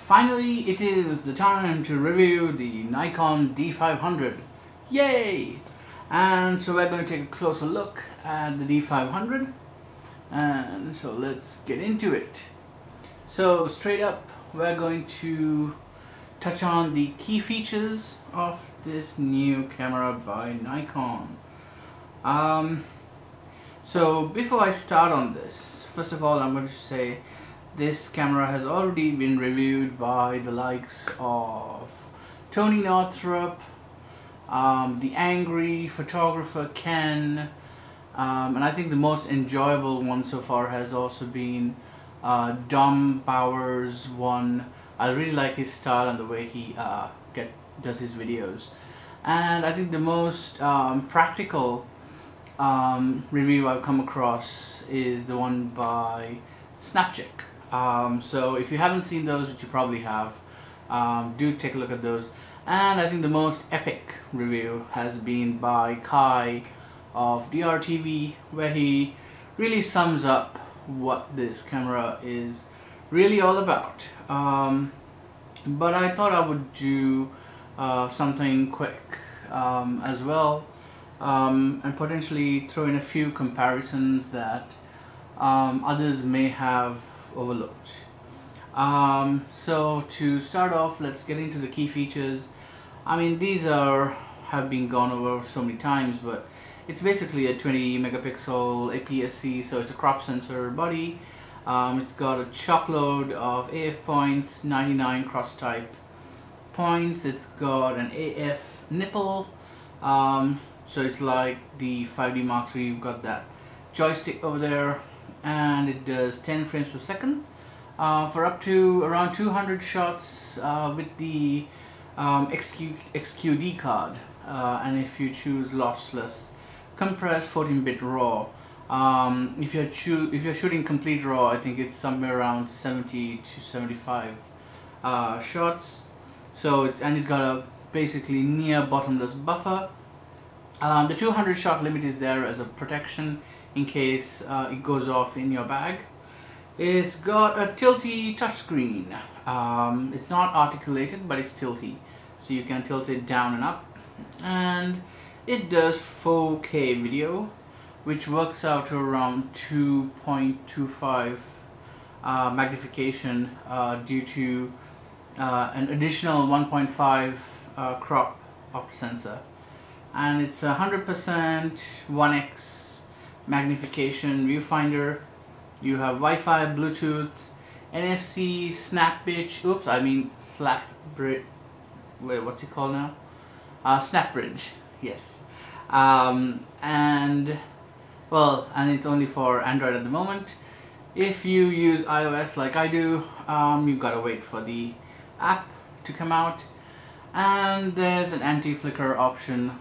Finally, it is the time to review the Nikon D500. Yay! And so we're going to take a closer look at the D500. And so let's get into it. So straight up, we're going to touch on the key features of this new camera by Nikon. So before I start on this, first of all I'm going to say this camera has already been reviewed by the likes of Tony Northrup, the angry photographer Ken, and I think the most enjoyable one so far has also been Dom Bauer's one. I really like his style and the way he does his videos. And I think the most practical review I've come across is the one by Snapcheck. So if you haven't seen those, which you probably have, do take a look at those. And I think the most epic review has been by Kai of DRTV, where he really sums up what this camera is really all about. But I thought I would do something quick as well, and potentially throw in a few comparisons that others may have overlooked. So to start off, let's get into the key features. I mean, these have been gone over so many times, but it's basically a 20 megapixel APS-C, so it's a crop sensor body. It's got a chockload of AF points, 99 cross type points. It's got an AF nipple, so it's like the 5D Mark III. You've got that joystick over there, and it does 10 frames per second for up to around 200 shots with the XQD card, and if you choose lossless compressed 14-bit RAW. If you're shooting complete RAW, I think it's somewhere around 70 to 75 shots. So it's got a basically near bottomless buffer. The 200 shot limit is there as a protection in case it goes off in your bag. It's got a tilty touchscreen. It's not articulated, but it's tilty, so you can tilt it down and up. And it does 4K video, which works out to around 2.25 magnification due to an additional 1.5 crop of the sensor. And it's 100% 1x magnification viewfinder. You have Wi-Fi, Bluetooth, NFC, SnapBridge, SnapBridge, wait, what's it called now? SnapBridge, yes. And it's only for Android at the moment. If you use iOS like I do, you've got to wait for the app to come out. And there's an anti-flicker option,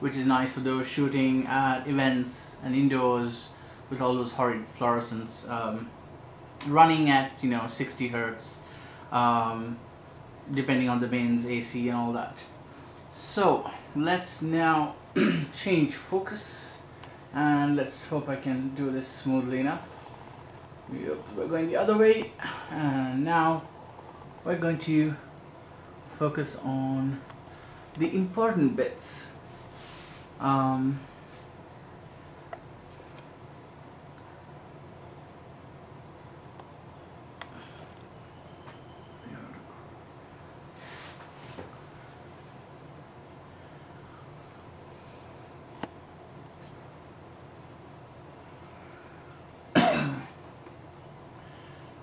which is nice for those shooting at events and indoors with all those horrid fluorescents, running at 60 Hertz, depending on the bin's AC and all that. So let's now change focus, and let's hope I can do this smoothly enough. We're going the other way, and now we're going to focus on the important bits.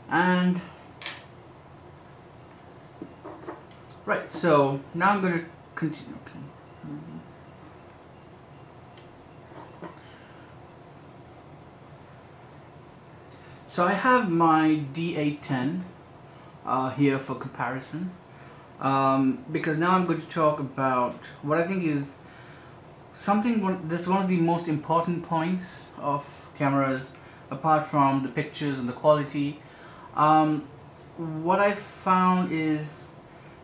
And right, so now I'm going to continue. So I have my D810 here for comparison, because now I'm going to talk about what I think is that's one of the most important points of cameras, apart from the pictures and the quality. What I've found is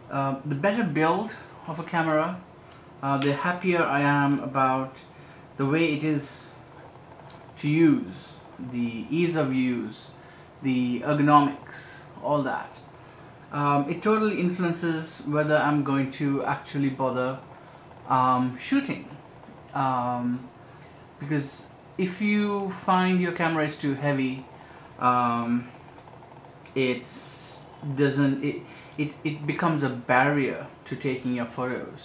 the better build of a camera, the happier I am about the way it is to use, the ease of use, the ergonomics, all that. it totally influences whether I'm going to actually bother shooting. Because if you find your camera is too heavy, it becomes a barrier to taking your photos,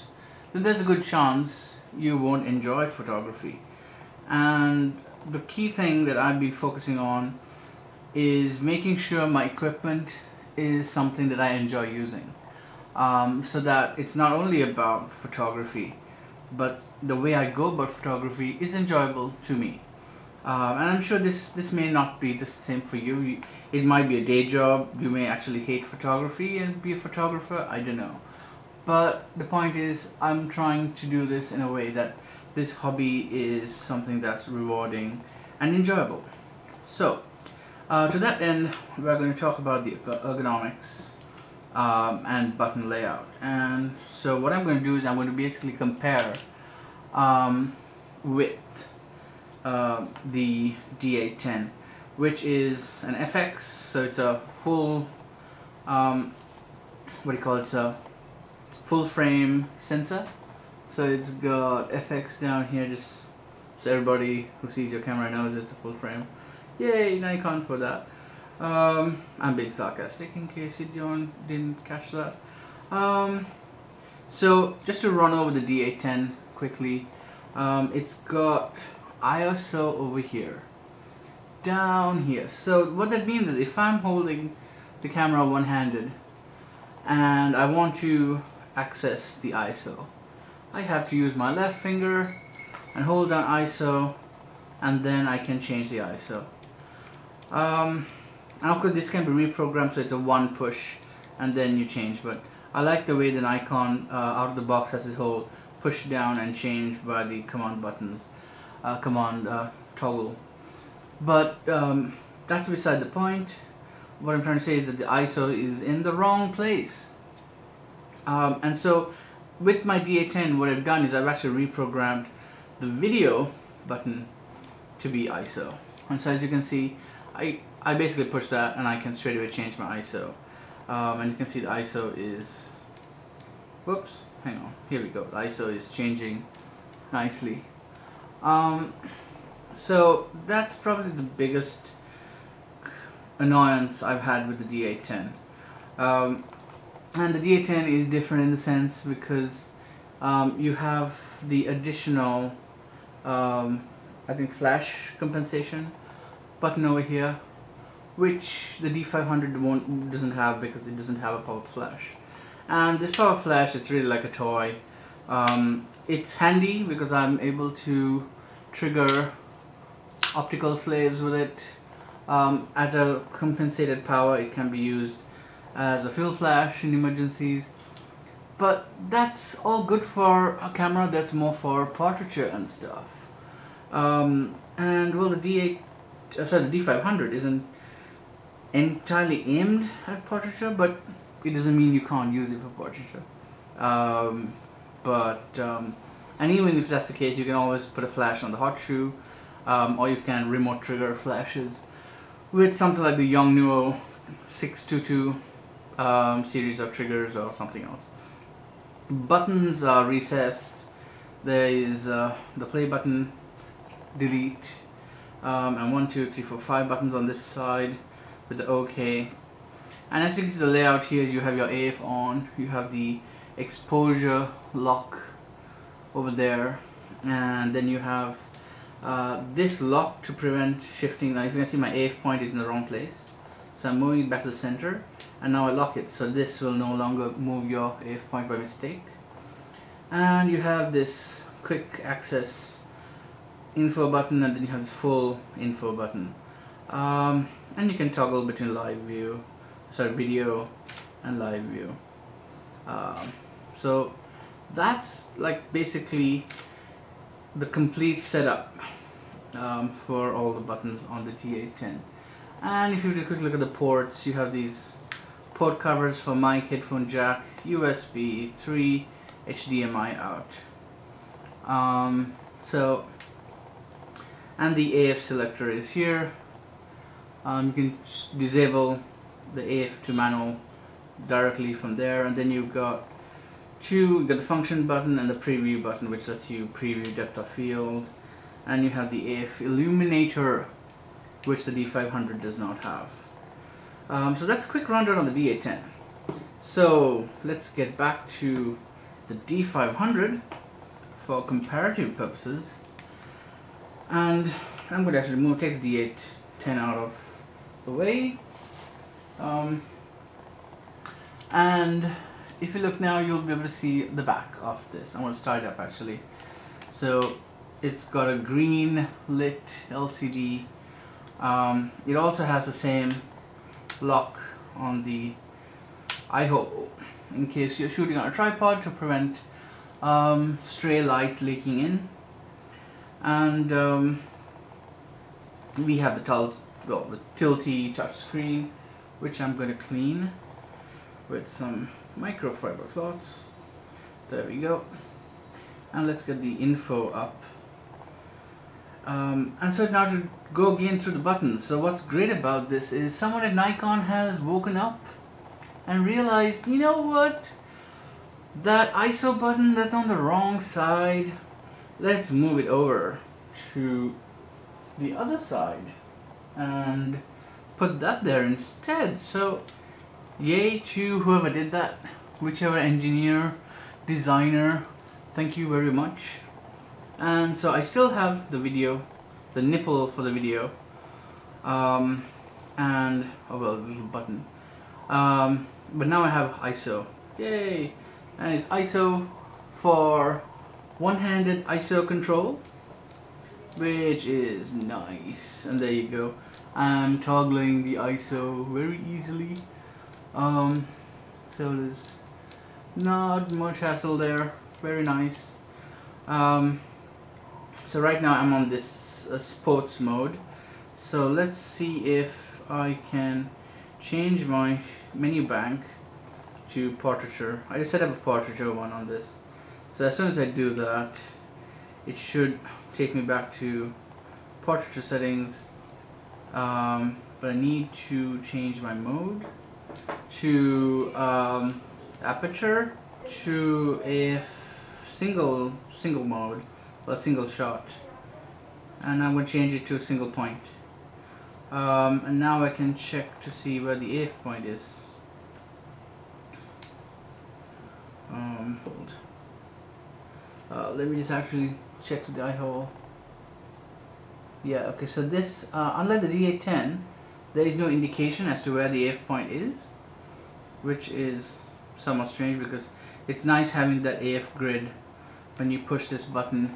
then there's a good chance you won't enjoy photography. And the key thing that I've been focusing on is making sure my equipment is something that I enjoy using, so that it's not only about photography, but the way I go about photography is enjoyable to me. And I'm sure this may not be the same for you. It might be a day job. You may actually hate photography and be a photographer. I don't know. But the point is, I'm trying to do this in a way that this hobby is something that's rewarding and enjoyable. So, to that end, we're going to talk about the ergonomics and button layout. And so what I'm going to do is I'm going to basically compare with the D810, which is an FX, so it's a full, it's a full frame sensor. So it's got FX down here, just so everybody who sees your camera knows it's a full frame. Yay, Nikon for that. I'm being sarcastic in case you didn't catch that. So just to run over the D810 quickly, it's got ISO over here, down here. So what that means is if I'm holding the camera one-handed and I want to access the ISO, I have to use my left finger and hold down ISO, and then I can change the ISO. And of course this can be reprogrammed, so it's a one push and then you change, but I like the way the Nikon out of the box has this whole push down and change by the command buttons, command toggle. But that's beside the point. What I'm trying to say is that the ISO is in the wrong place. And so with my D810, what I've done is I've actually reprogrammed the video button to be ISO. And so as you can see, I basically push that and I can straight away change my ISO. And you can see the ISO is, whoops, hang on, here we go. The ISO is changing nicely. So that's probably the biggest annoyance I've had with the D810. And the D810 is different in the sense because you have the additional, I think, flash compensation button over here, which the D500 doesn't have because it doesn't have a power flash. And this power flash, it's really like a toy. It's handy because I'm able to trigger optical slaves with it. At a compensated power, it can be used as a field flash in emergencies. But that's all good for a camera that's more for portraiture and stuff. And well, the D500 isn't entirely aimed at portraiture, but it doesn't mean you can't use it for portraiture. And even if that's the case, you can always put a flash on the hot shoe, or you can remote trigger flashes with something like the Yongnuo 622 series of triggers or something else. Buttons are recessed. There is the play button, delete, and 1, 2, 3, 4, 5 buttons on this side with the OK. And as you can see, the layout here is you have your AF on, you have the exposure lock over there, and then you have this lock to prevent shifting. Now if you can see, my AF point is in the wrong place, so I'm moving it back to the center, and now I lock it, so this will no longer move your AF point by mistake. And you have this quick access info button, and then you have this full info button, and you can toggle between video and live view. So that's like basically the complete setup for all the buttons on the D810. And if you take a quick look at the ports, you have these port covers for mic, headphone jack, USB 3, HDMI out. And the AF selector is here. You can disable the AF to manual directly from there, and then you've got the function button and the preview button, which lets you preview depth of field, and you have the AF illuminator, which the D500 does not have. So that's a quick rundown on the D810. So let's get back to the D500 for comparative purposes, and I'm going to actually take the D810 out of the way, and if you look now, you'll be able to see the back of this. I'm going to start it up actually. So it's got a green lit LCD. It also has the same lock on the eye hole in case you're shooting on a tripod to prevent stray light leaking in. And we have the tilty touch screen, which I'm going to clean with some microfiber cloths. There we go. And let's get the info up. And so now to go again through the buttons. So what's great about this is someone at Nikon has woken up and realized, you know what, that ISO button that's on the wrong side, let's move it over to the other side and put that there instead. So yay to whoever did that, whichever engineer, designer, thank you very much. And so I still have the video, the nipple for the video, and oh well, the little button, but now I have ISO, yay, and it's ISO for one-handed ISO control, which is nice. And there you go, I'm toggling the ISO very easily, so there's not much hassle there, very nice. So right now I'm on this sports mode, so let's see if I can change my menu bank to portraiture. I just set up a portraiture one on this, so as soon as I do that, it should take me back to portraiture settings, but I need to change my mode to aperture to a single mode, a single shot, and I'm going to change it to a single point, and now I can check to see where the AF point is. Let me just actually check the eye hole. Yeah, okay, so this, unlike the D810, there is no indication as to where the AF point is, which is somewhat strange because it's nice having that AF grid when you push this button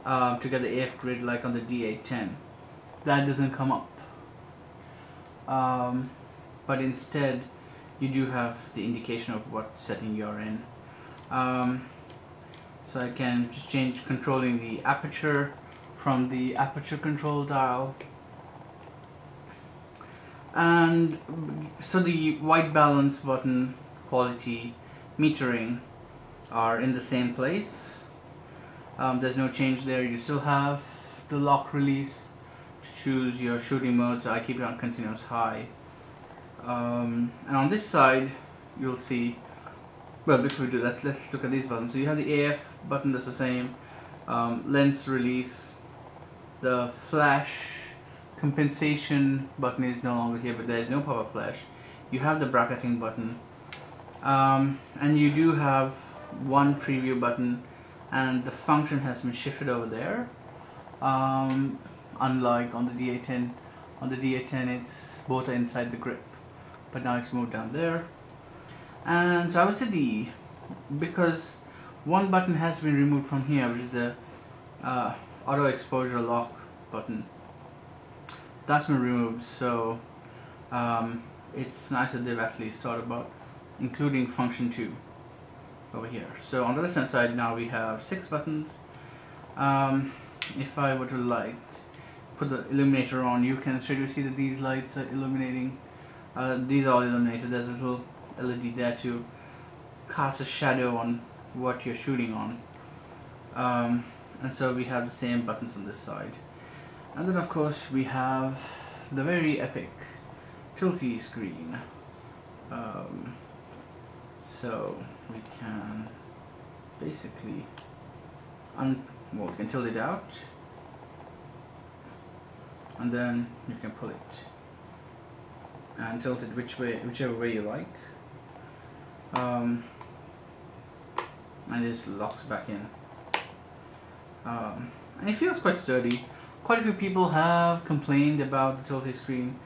to get the AF grid like on the D810. That doesn't come up, but instead you do have the indication of what setting you're in. So I can just change controlling the aperture from the aperture control dial, and so the white balance button, quality, metering are in the same place. There's no change there. You still have the lock release to choose your shooting mode, so I keep it on continuous high. And on this side you'll see, well, before we do that, let's look at these buttons. So you have the AF button, that's the same, lens release, the flash compensation button is no longer here, but there is no pop-up flash. You have the bracketing button, and you do have one preview button, and the function has been shifted over there, unlike on the D810. On the D810 it's both are inside the grip, but now it's moved down there. And so I would say because one button has been removed from here, which is the auto exposure lock button, that's been removed, so it's nice that they've actually thought about including function 2 over here. So on the left hand side now we have 6 buttons. If I were to put the illuminator on, you can straight away see that these lights are illuminating. These are all illuminated. There's a little LED there to cast a shadow on what you're shooting on. And so we have the same buttons on this side. And then of course we have the very epic tilty screen. So we can basically we can tilt it out, and then you can pull it and tilt it whichever way you like, and it just locks back in, and it feels quite sturdy. Quite a few people have complained about the tilty screen.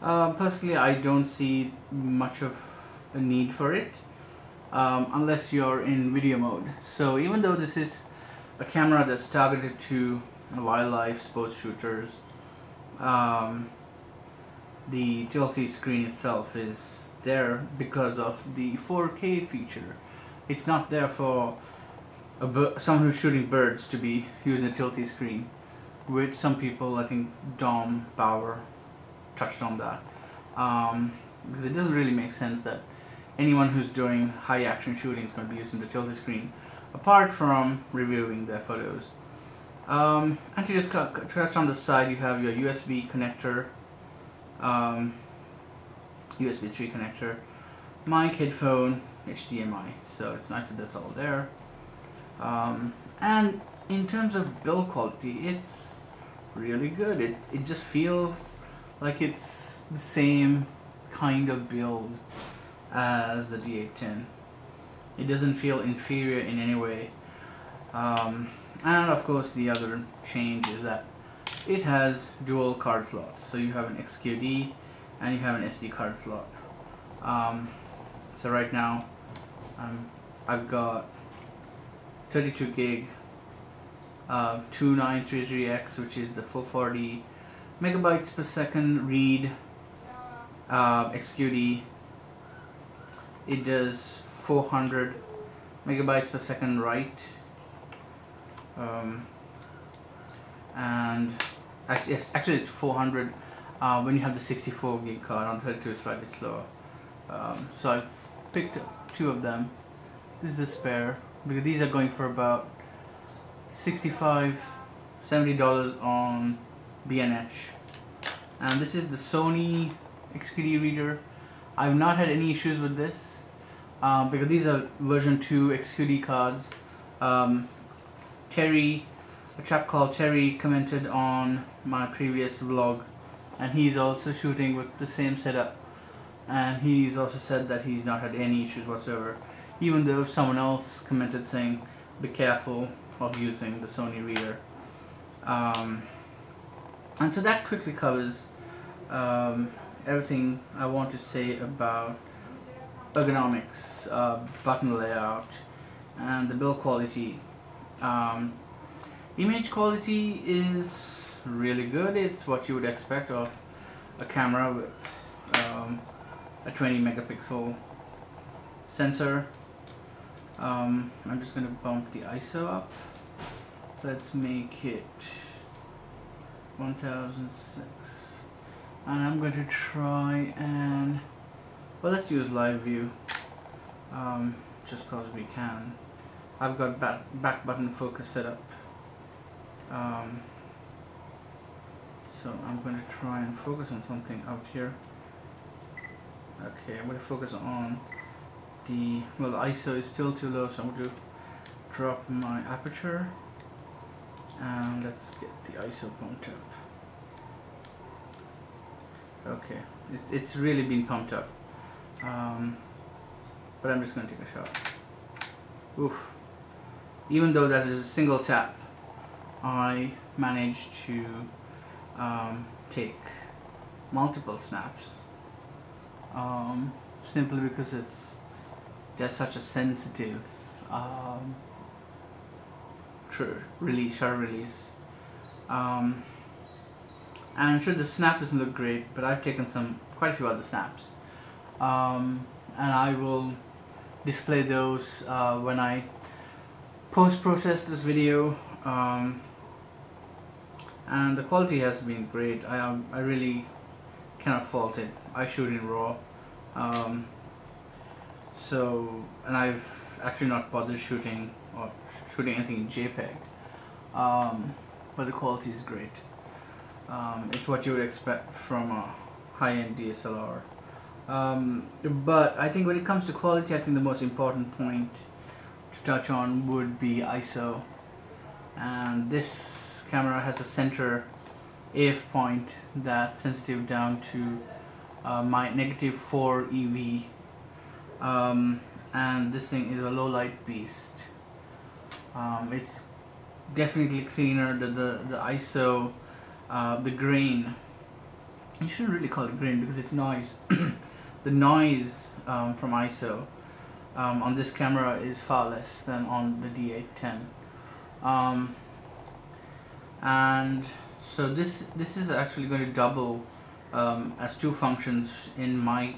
Personally, I don't see much of a need for it, unless you're in video mode. So even though this is a camera that's targeted to wildlife sports shooters, the tilty screen itself is there because of the 4K feature. It's not there for someone who's shooting birds to be using a tilty screen, which some people, I think Dom Bauer touched on that, because it doesn't really make sense that anyone who's doing high action shooting is going to be using the tilty screen apart from reviewing their photos. And to just touch on the side, you have your USB connector, USB 3 connector, mic, headphone, HDMI, so it's nice that that's all there. And in terms of build quality, it's really good. It just feels like it's the same kind of build as the D810. It doesn't feel inferior in any way. And of course the other change is that it has dual card slots. So you have an XQD and you have an SD card slot. So right now I've got 32 gig 2933X, which is the full 40 megabytes per second read XQD. It does 400 megabytes per second write, and actually it's 400 when you have the 64 gig card. On 32 it's slightly slower. So I've picked up two of them. This is a spare because these are going for about $65–70 on B&H, and this is the Sony XQD reader. I've not had any issues with this because these are version 2 XQD cards. Terry, a chap called Terry, commented on my previous vlog, and he's also shooting with the same setup, and he's also said that he's not had any issues whatsoever, even though someone else commented saying be careful of using the Sony reader. And so that quickly covers everything I want to say about ergonomics, button layout, and the build quality. Image quality is really good. It's what you would expect of a camera with a 20 megapixel sensor. I'm just going to bump the ISO up. Let's make it 1006, and I'm going to try and, well, let's use live view, just because we can. I've got back button focus set up, so I'm going to try and focus on something out here. Okay, I'm going to focus on the ISO is still too low, so I'm going to drop my aperture, and let's get the ISO pumped up. Okay, it's really been pumped up, but I'm just going to take a shot. Oof. Even though that is a single tap, I managed to take multiple snaps, simply because there's such a sensitive shutter release. And sure, the snap doesn't look great, but I've taken quite a few other snaps, and I will display those when I post-process this video. And the quality has been great. I really cannot fault it. I shoot in RAW, and I've actually not bothered shooting anything in JPEG, but the quality is great. It's what you would expect from a high-end DSLR. But I think when it comes to quality, I think the most important point to touch on would be ISO. And this camera has a center AF point that's sensitive down to my -4 EV, and this thing is a low light beast. It's definitely cleaner. The ISO, the grain, you shouldn't really call it grain because it's noise. The noise from ISO on this camera is far less than on the D810. And so this is actually going to double as two functions in my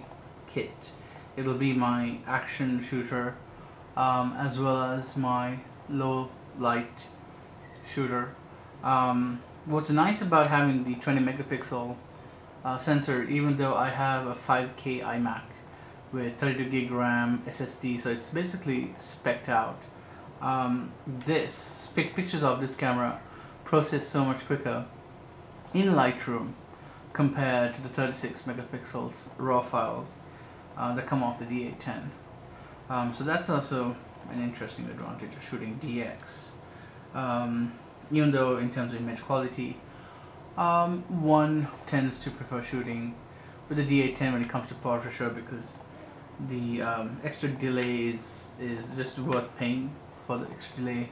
kit. It'll be my action shooter as well as my low light shooter. What's nice about having the 20 megapixel sensor, even though I have a 5K iMac with 32 gig RAM SSD, so it's basically spec'd out. Pictures of this camera process so much quicker in Lightroom compared to the 36 megapixels raw files that come off the D810. So that's also an interesting advantage of shooting DX. Even though in terms of image quality, one tends to prefer shooting with the D810 when it comes to portraiture, because the extra delay is just worth paying for the extra delay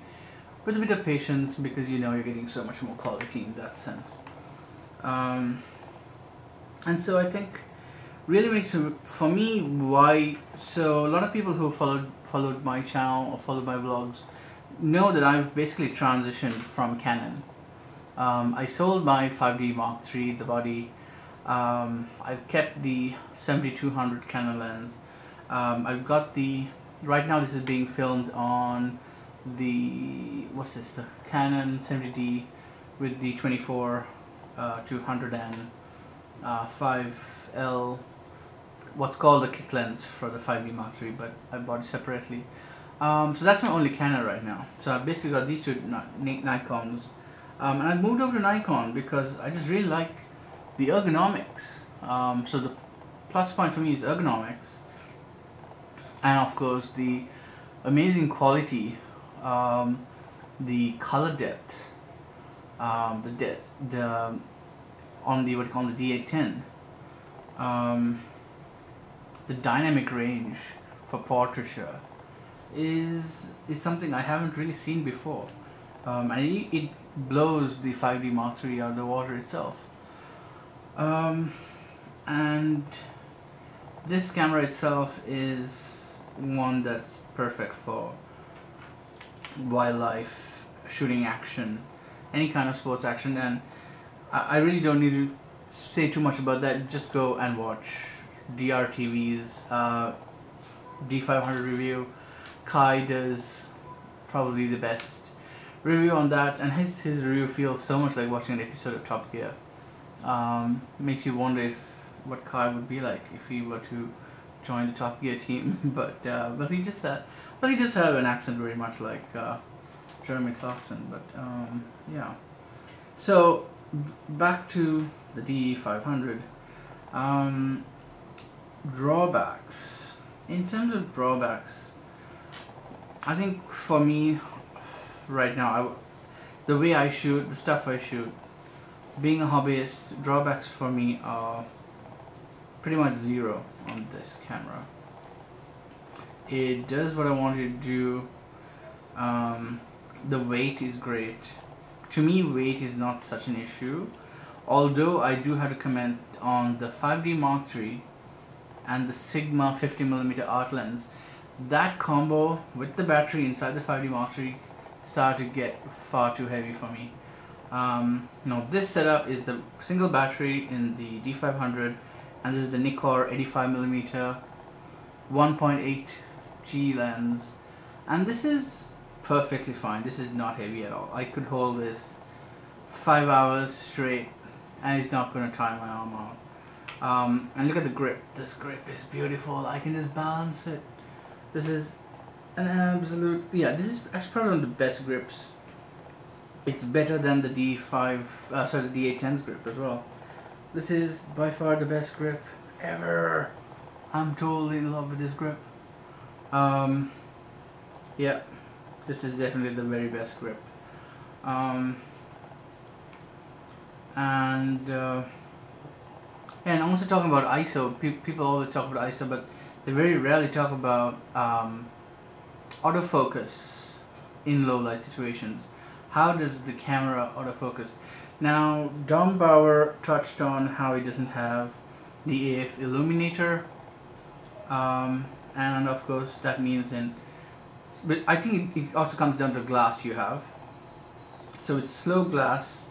with a bit of patience, because you know you're getting so much more quality in that sense. And so I think really makes it, for me, why, so a lot of people who followed my channel or followed my vlogs know that I've basically transitioned from Canon. I sold my 5D Mark III, the body. I've kept the 7200 Canon lens. I've got the, right now this is being filmed on the, what's this, the Canon 70D with the 24 205L, what's called the kit lens for the 5D Mark III, but I bought it separately. So that's my only Canon right now. So I've basically got these two Nikons, and I moved over to Nikon because I just really like the ergonomics. So the plus point for me is ergonomics, and of course the amazing quality, the color depth, on the what you call the D810, the dynamic range for portraiture is something I haven't really seen before, and it blows the 5D Mark III out of the water itself. And this camera itself is one that's perfect for wildlife, shooting action, any kind of sports action, and I really don't need to say too much about that. Just go and watch DRTV's D500 review. Kai does probably the best review on that, and his review feels so much like watching an episode of Top Gear. Makes you wonder what Kai would be like if he were to join the Top Gear team. But he just have an accent very much like Jeremy Clarkson. But yeah. So back to the D500. Drawbacks. In terms of drawbacks, I think for me right now, the way I shoot, the stuff I shoot, being a hobbyist, drawbacks for me are pretty much zero on this camera. It does what I want it to do. The weight is great. To me, weight is not such an issue, although I do have to comment on the 5D Mark III and the Sigma 50mm art lens. That combo with the battery inside the 5D Mark III started to get far too heavy for me. Now this setup is the single battery in the D500, and this is the Nikon 85mm 1.8G lens, and this is perfectly fine. This is not heavy at all. I could hold this 5 hours straight and it's not going to tire my arm out. And look at the grip. This grip is beautiful. I can just balance it. This is an absolute, yeah, this is actually probably one of the best grips. It's better than the the D810's grip as well. This is by far the best grip ever. I'm totally in love with this grip. Yeah, this is definitely the very best grip. And I'm also talking about ISO. People always talk about ISO, but they very rarely talk about autofocus in low light situations. How does the camera autofocus? Now, Dom Bauer touched on how he doesn't have the AF illuminator, and of course that means but I think it also comes down to glass you have. So it's slow glass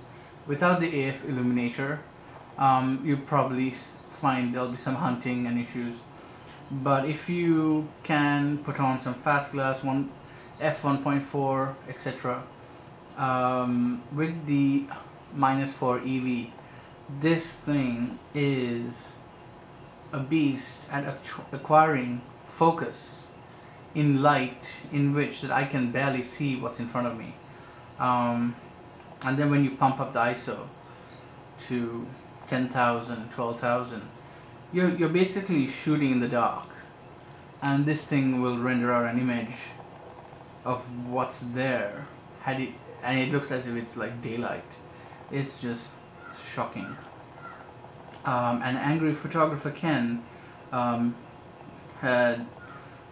without the AF illuminator. You probably find there'll be some hunting and issues, but if you can put on some fast glass, f1.4, etc., with the -4 EV, this thing is a beast at acquiring focus in light in which that I can barely see what's in front of me, and then when you pump up the ISO to 10,000, 12,000, you're basically shooting in the dark, and this thing will render out an image of what's there, and it looks as if it's like daylight. It's just shocking. And Angry Photographer Ken had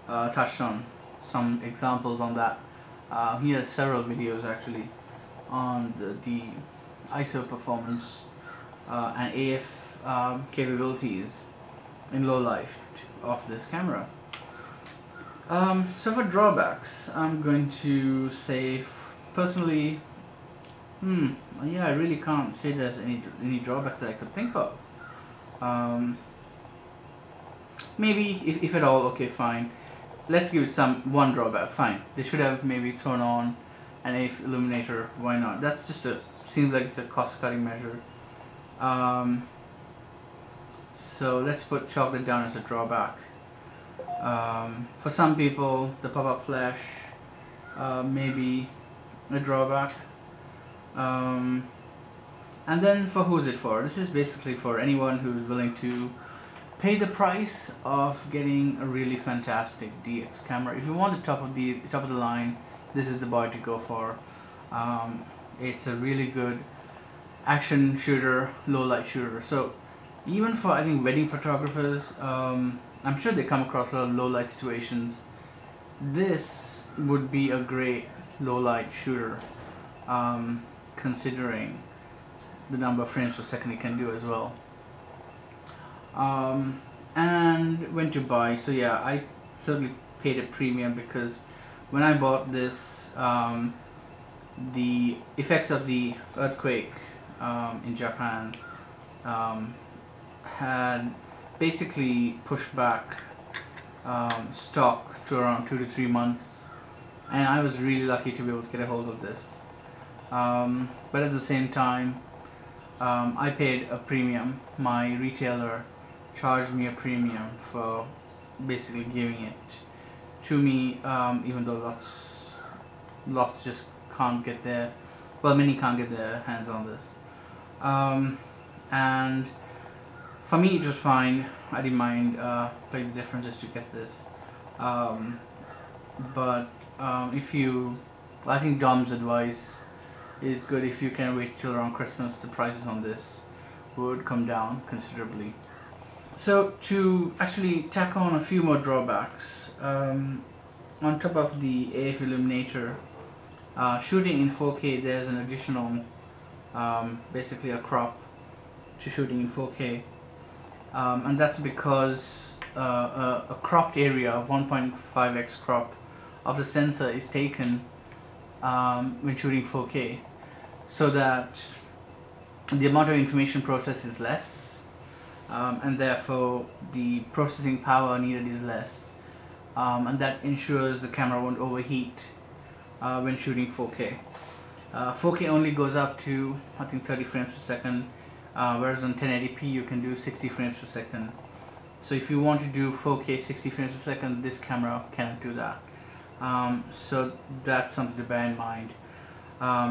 touched on some examples on that. He has several videos actually on the ISO performance and AF capabilities in low light of this camera. So for drawbacks, I'm going to say personally, yeah, I really can't say there's any drawbacks that I could think of. Maybe if at all, okay, fine. Let's give it one drawback. Fine, they should have maybe thrown on an AF illuminator. Why not? That's just seems like it's a cost-cutting measure. So let's chalk that down as a drawback. For some people, the pop-up flash may be a drawback. And then for who's it for? This is basically for anyone who's willing to pay the price of getting a really fantastic DX camera. If you want the top of the line, this is the boy to go for. It's a really good action shooter, low light shooter. So even for, I think, wedding photographers, I'm sure they come across a lot of low light situations. This would be a great low light shooter, considering the number of frames per second it can do as well. And when to buy, so yeah, I certainly paid a premium because when I bought this, the effects of the earthquake in Japan had basically pushed back stock to around 2 to 3 months, and I was really lucky to be able to get a hold of this. But at the same time, I paid a premium. My retailer charged me a premium for basically giving it to me, even though lots just can't get their, well, many can't get their hands on this. And for me it was fine. I didn't mind paying the differences to get this. But if you, well, I think Dom's advice is good. If you can wait till around Christmas, the prices on this would come down considerably. So to actually tack on a few more drawbacks, on top of the AF illuminator, shooting in 4K, there's an additional, basically a crop to shooting in 4K, and that's because a cropped area of 1.5x crop of the sensor is taken when shooting 4K, so that the amount of information processed is less, and therefore the processing power needed is less, and that ensures the camera won't overheat when shooting 4K. 4K only goes up to, I think, 30 frames per second, whereas on 1080p you can do 60 frames per second. So if you want to do 4K 60 frames per second, this camera cannot do that. So that's something to bear in mind.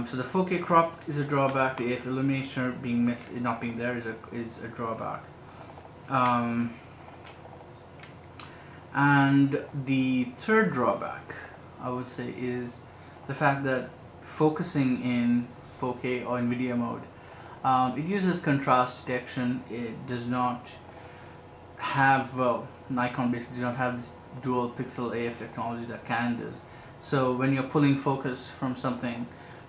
So the 4K crop is a drawback. The AF illuminator not being there is a drawback. And the third drawback, I would say, is the fact that focusing in 4K or in video mode, it uses contrast detection. It does not have, well, Nikon basically does not have this dual pixel AF technology that Canon does. So when you're pulling focus from something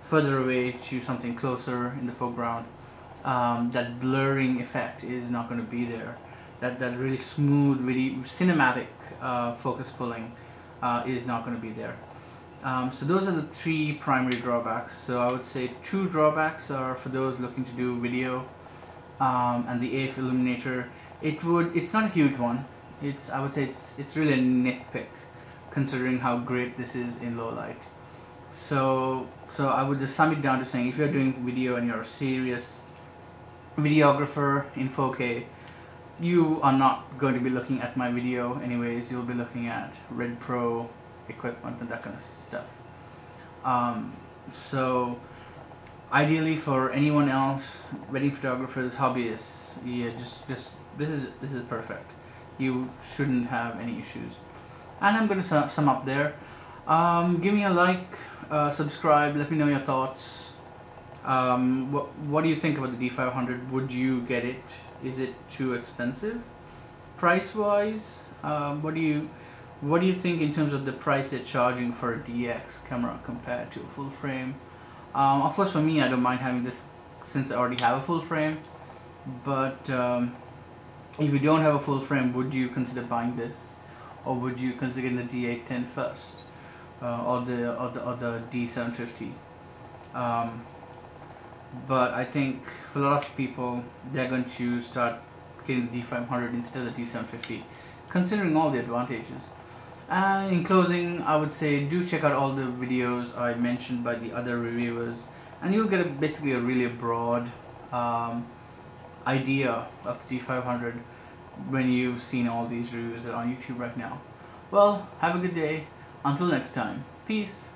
further away to something closer in the foreground, that blurring effect is not going to be there. That really smooth, really cinematic focus pulling is not going to be there. So those are the three primary drawbacks. So I would say two drawbacks are for those looking to do video, and the AF illuminator. It's not a huge one. I would say it's really a nitpick, considering how great this is in low light. So I would just sum it down to saying, if you're doing video and you're a serious videographer in 4K, you are not going to be looking at my video anyways. You'll be looking at Red Pro equipment and that kind of stuff. So ideally, for anyone else, wedding photographers, hobbyists, yeah, just this is perfect. You shouldn't have any issues. And I'm going to sum up there. Give me a like, subscribe, let me know your thoughts. What do you think about the D500? Would you get it? Is it too expensive price wise? What do you think in terms of the price they're charging for a DX camera compared to a full frame? Of course, for me, I don't mind having this since I already have a full frame. But if you don't have a full frame, would you consider buying this, or would you consider the D810 first, or the D750? But I think for a lot of people, they're going to start getting the D500 instead of the D750, considering all the advantages. And in closing, I would say do check out all the videos I mentioned by the other reviewers, and you'll get basically a really broad idea of the D500 when you've seen all these reviews that are on YouTube right now. Well, have a good day. Until next time. Peace.